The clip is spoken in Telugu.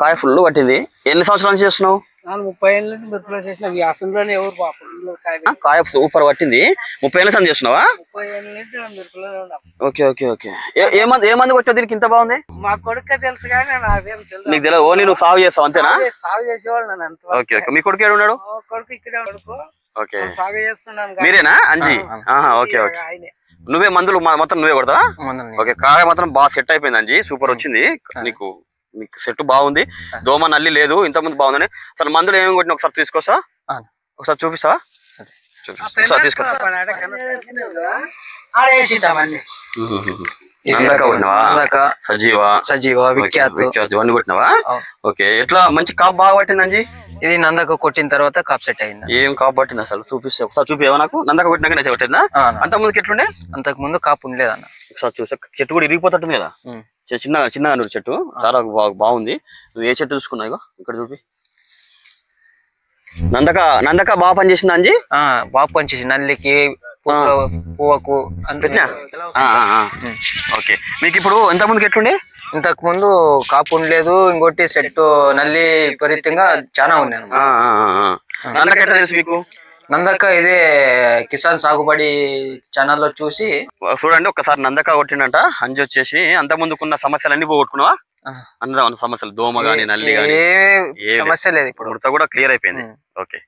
కాయ ఫుల్ పట్టింది. ఎన్ని సంవత్సరాల నుంచి చేస్తున్నావు? 30 ఏళ్ళ నుంచి మిరపలో చేసిన వ్యాసంలోనే ఎవరు కాయ సూపర్ పట్టింది. 30 ఏళ్ళ సంది చేస్తున్నావా? 30 ఏళ్ళ నుంచి మిరపలోనే ఉన్నాం. Okay okay okay. ఏ మంది కొట్టావు దీనికి ఇంత బాగుంది? మా కొడుకే తెలుసు కానీ నాకేం తెలుసు. నీకు తెలియదు, ఓన్లీ నువ్వు సాగు చేస్తావు అంతేనా? సాగు చేసేవాళ్ళు నన్ను అంత. Okay okay. మీ కొడుకు ఏడు ఉన్నాడు? కొడుకు ఇక్కడే కొడుకు. ఓకే, సాగు చేస్తున్నాను. మీరేనా అంజీ? Okay okay. నువ్వే మందులు మొత్తం నువ్వే కొడతావా? ఓకే. కాయ మాత్రం బాగా సెట్ అయిపోయింది అంజీ, సూపర్ వచ్చింది. నీకు సెట్ బాగుంది, దోమ నల్లి లేదు, ఇంతకుముందు బాగుందని. అసలు మందులు ఏమేమి కొట్టిన ఒకసారి తీసుకొస్తా, ఒకసారి చూపిస్తావా? తీసుకొస్తా. సజీవ ఇవన్నీ కొట్టినావా? ఓకే. ఎట్లా మంచి కాపు బాగా పట్టిందండి? ఇది నందక కొట్టిన తర్వాత కాపు సెట్ అయింది. ఏం కాపు పట్టింది అసలు చూపిస్తే ఒకసారి చూపివా నాకు? నందక కొట్టినాక నచ్చ పట్టిందా? అంత ముందుకి ఎట్లుండే? అంతకు ముందు కాపు ఉండలేదన్న. ఒకసారి చూసా, చెట్టు కూడా ఇరిగిపోతుంది కదా, చిన్నగా చెట్టు చాలా బాగుంది. నువ్వు ఏ చెట్టు చూసుకున్నావు? ఇక్కడ చూపి. నందక బాగా పనిచేసిందా అంజీ? బాగా పనిచేసి నల్లికి పువ్వుకు పెట్టినా. ఓకే. మీకు ఇప్పుడు ఇంత ముందుకి ఎట్లుండే? ఇంతకు ముందు కాపు ఉండలేదు, ఇంకోటి సెట్ నల్లి విపరీతంగా చాలా ఉన్నాయి. నందక ఎట్లా తెలుసు మీకు? నందక ఇదే కిసాన్ సాగుబడి ఛానల్లో చూసి చూడండి. ఒకసారి నందక కొట్టిండంట అంజి వచ్చేసి. అంత ముందుకున్న సమస్యలన్నీ పోగొట్టుకున్నావా? అందరూ సమస్యలు, దోమ గానీ నల్లి గానీ సమస్య లేదు, ఇప్పుడు కూడా క్లియర్ అయిపోయింది. ఓకే.